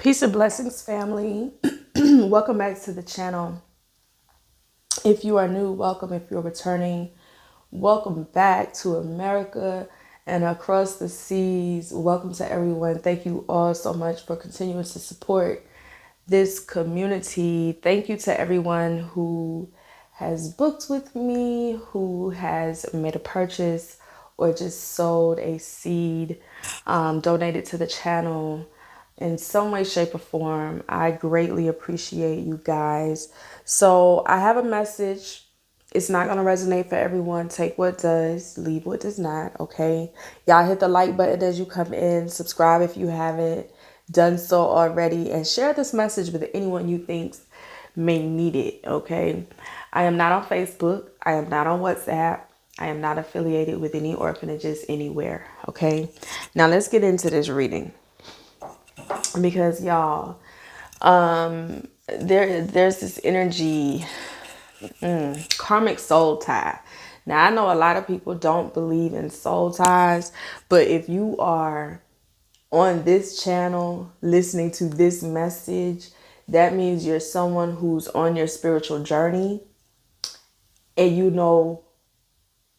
Peace and blessings, family. Welcome back to the channel. If you are new, welcome. If you're returning, welcome back to America and across the seas. Welcome to everyone. Thank you all so much for continuing to support this community. Thank you to everyone who has booked with me, who has made a purchase or just sowed a seed, donated to the channel in some way, shape, or form. I greatly appreciate you guys. So I have a message. It's not going to resonate for everyone. Take what does, leave what does not, okay? Y'all hit the like button as you come in. Subscribe if you haven't done so already. And share this message with anyone you think may need it, okay? I am not on Facebook. I am not on WhatsApp. I am not affiliated with any orphanages anywhere, okay? Now let's get into this reading. Because y'all, there's this energy, karmic soul tie. Now I know a lot of people don't believe in soul ties, but if you are on this channel listening to this message, that means you're someone who's on your spiritual journey, and you know,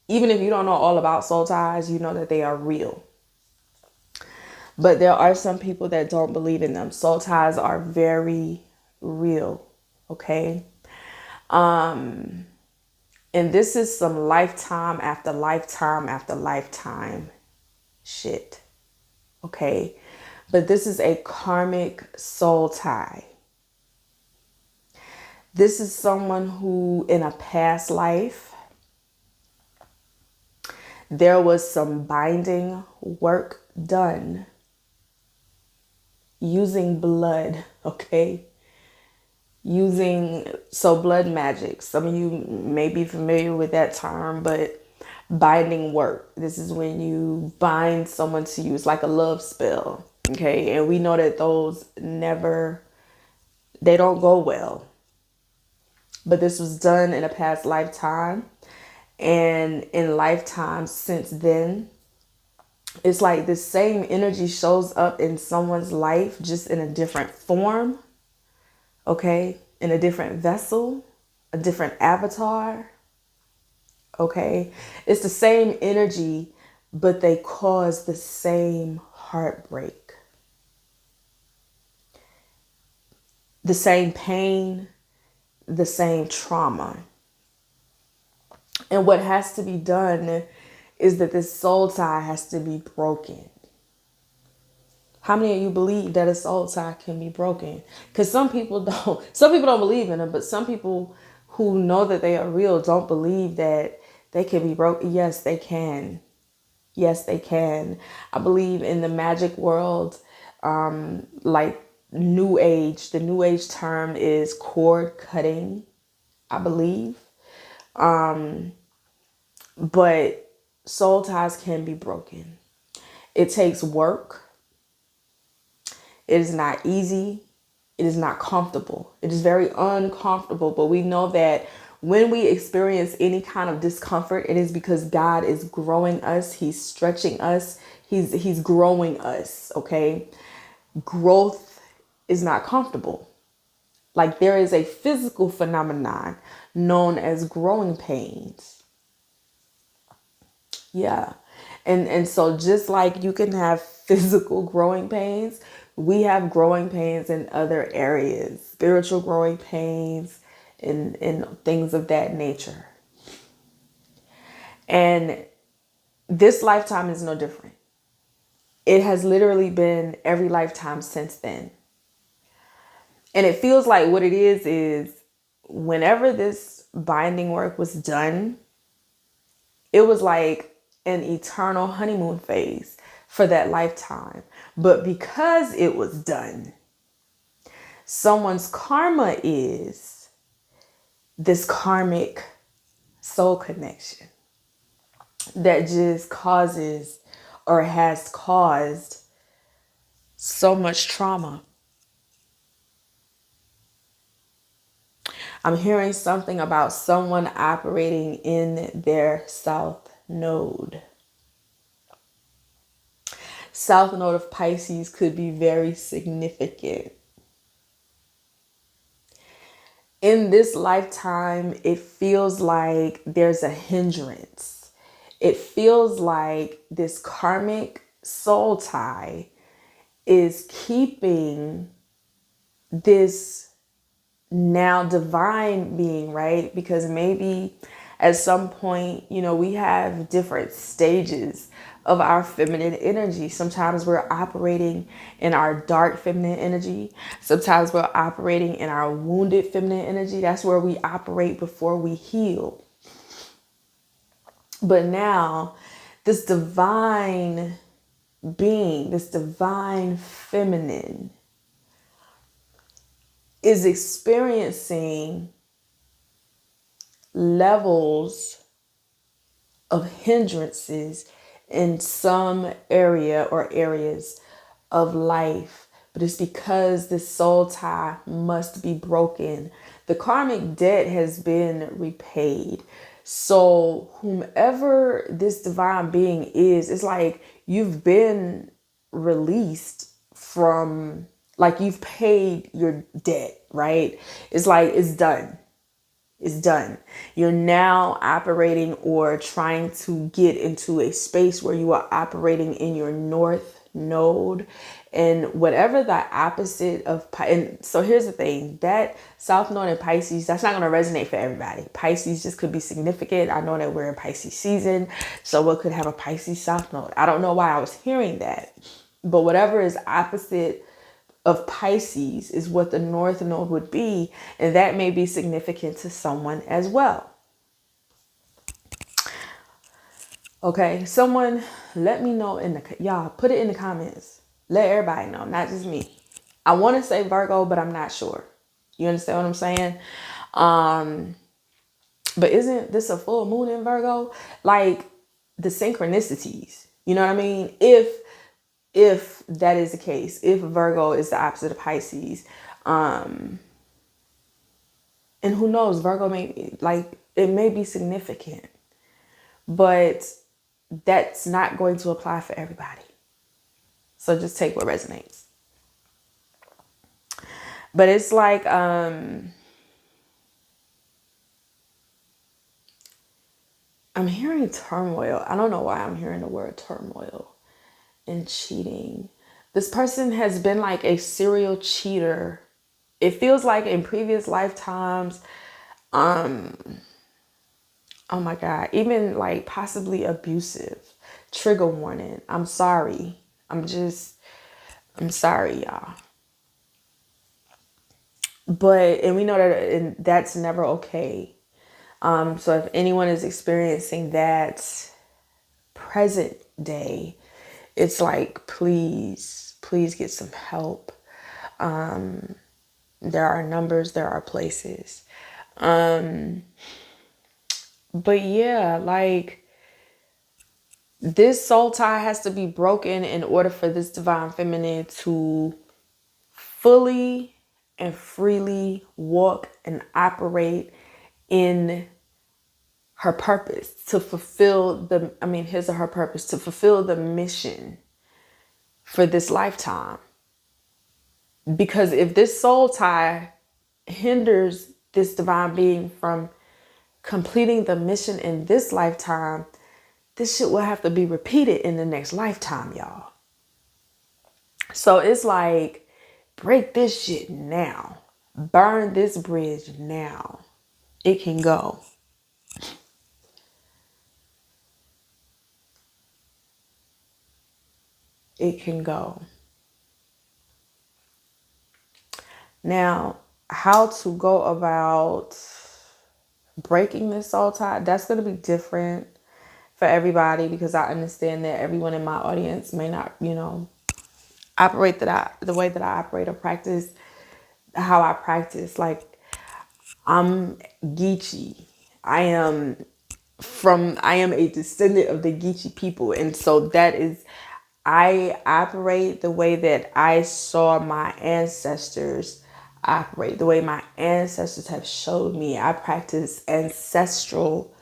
even if you don't know all about soul ties, you know that they are real. But there are some people that don't believe in them. Soul ties are very real, okay? And this is some lifetime after lifetime after lifetime shit, okay? But this is a karmic soul tie. This is someone who, in a past life, there was some binding work done using blood, okay? Blood magic. Some of you may be familiar with that term, but binding work. This is when you bind someone to you. It's like a love spell, okay? And we know that those they don't go well. But this was done in a past lifetime. And in lifetimes since then, it's like the same energy shows up in someone's life, just in a different form, okay? In a different vessel, a different avatar, okay? It's the same energy, but they cause the same heartbreak, the same pain, the same trauma. And what has to be done is that this soul tie has to be broken. How many of you believe that a soul tie can be broken? Because some people don't believe in them, but some people who know that they are real don't believe that they can be broken. Yes, they can. Yes, they can. I believe in the magic world, like New Age. The New Age term is cord cutting, I believe. But soul ties can be broken. It takes work. It is not easy. It is not comfortable. It is very uncomfortable. But we know that when we experience any kind of discomfort, it is because God is growing us. He's stretching us. He's growing us. Okay. Growth is not comfortable. Like there is a physical phenomenon known as growing pains. Yeah. And so just like you can have physical growing pains, we have growing pains in other areas, spiritual growing pains and things of that nature. And this lifetime is no different. It has literally been every lifetime since then. And it feels like what it is whenever this binding work was done, it was like an eternal honeymoon phase for that lifetime. But because it was done, someone's karma is this karmic soul connection that just causes or has caused so much trauma. I'm hearing something about someone operating in their south node. South Node of Pisces could be very significant. In this lifetime, it feels like there's a hindrance. It feels like this karmic soul tie is keeping this now divine being, right? Because maybe at some point, we have different stages of our feminine energy. Sometimes we're operating in our dark feminine energy. Sometimes we're operating in our wounded feminine energy. That's where we operate before we heal. But now, this divine being, this divine feminine, is experiencing levels of hindrances in some area or areas of life. But it's because this soul tie must be broken. The karmic debt has been repaid. So whomever this divine being is, it's like you've been released from, like you've paid your debt, right? It's like it's done. It's done. You're now operating or trying to get into a space where you are operating in your north node, and whatever the opposite of, and so here's the thing, that South Node in Pisces, that's not going to resonate for everybody. Pisces just could be significant. I know that we're in Pisces season, so it could have a Pisces South Node. I don't know why I was hearing that, but whatever is opposite of Pisces is what the North Node would be, and that may be significant to someone as well. Okay, someone let me know y'all put it in the comments. Let everybody know, not just me. I want to say Virgo, but I'm not sure. You understand what I'm saying? But isn't this a full moon in Virgo? Like the synchronicities, you know what I mean? If that is the case, if Virgo is the opposite of Pisces, and who knows, Virgo it may be significant, but that's not going to apply for everybody. So just take what resonates. But it's like, I'm hearing turmoil. I don't know why I'm hearing the word turmoil and cheating. This person has been like a serial cheater. It feels like in previous lifetimes, oh my God, even like possibly abusive. Trigger warning. I'm sorry. I'm sorry, y'all. But, and we know that that's never okay. So if anyone is experiencing that present day, it's like, please get some help. There are numbers, there are places. But yeah, like this soul tie has to be broken in order for this divine feminine to fully and freely walk and operate in her purpose, to fulfill his or her purpose, to fulfill the mission for this lifetime. Because if this soul tie hinders this divine being from completing the mission in this lifetime, this shit will have to be repeated in the next lifetime, y'all. So it's like, break this shit now. Burn this bridge now. It can go. It can go. Now, how to go about breaking this soul tie, that's going to be different for everybody, because I understand that everyone in my audience may not, operate the way that I operate or practice how I practice. Like, I'm Geechee. I am a descendant of the Geechee people. And so I operate the way that I saw my ancestors operate, the way my ancestors have showed me. I practice ancestral,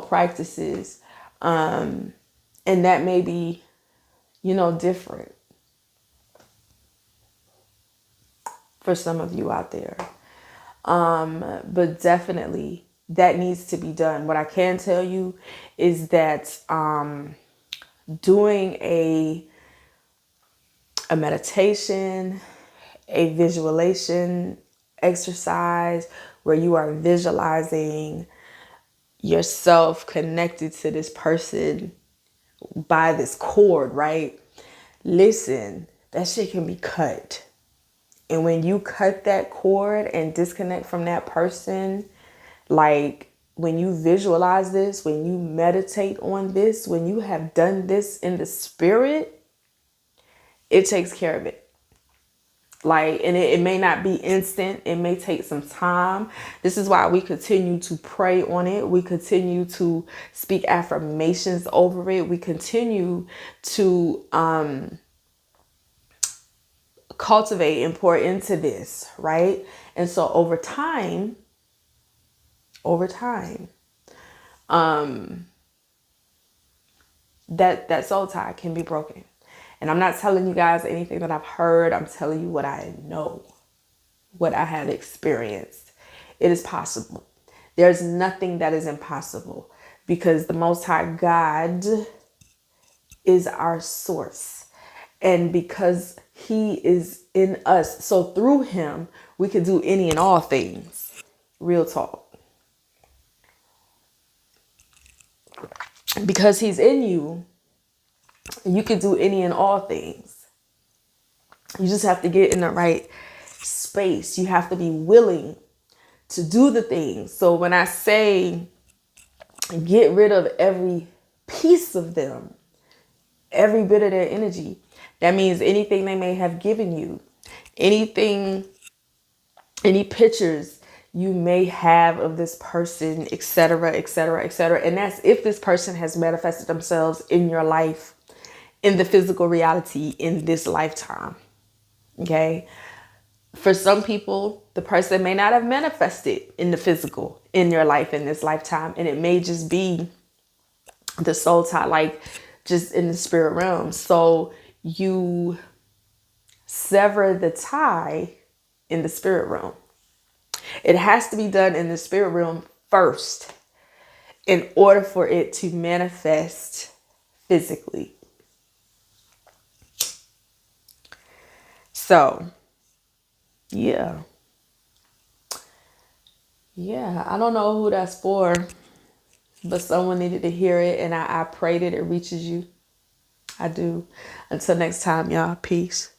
practices. And that may be different for some of you out there. But definitely that needs to be done. What I can tell you is that doing a meditation, a visualization exercise where you are visualizing yourself connected to this person by this cord, right? Listen, that shit can be cut. And when you cut that cord and disconnect from that person, like when you visualize this, when you meditate on this, when you have done this in the spirit, it takes care of it. Like, and it may not be instant. It may take some time. This is why we continue to pray on it. We continue to speak affirmations over it. We continue to cultivate and pour into this, right? And so over time, that soul tie can be broken. And I'm not telling you guys anything that I've heard. I'm telling you what I know, what I have experienced. It is possible. There's nothing that is impossible because the Most High God is our source. And because he is in us, so through him, we can do any and all things. Real talk. Because he's in you, you can do any and all things. You just have to get in the right space. You have to be willing to do the things. So when I say get rid of every piece of them, every bit of their energy, that means anything they may have given you, anything, any pictures you may have of this person, etc., etc., etc. And that's if this person has manifested themselves in your life, in the physical reality, in this lifetime. Okay. For some people, the person may not have manifested in the physical in your life in this lifetime. And it may just be the soul tie, like just in the spirit realm. So you sever the tie in the spirit realm. It has to be done in the spirit realm first in order for it to manifest physically. So, yeah, I don't know who that's for, but someone needed to hear it, and I pray that it reaches you. I do. Until next time, y'all. Peace.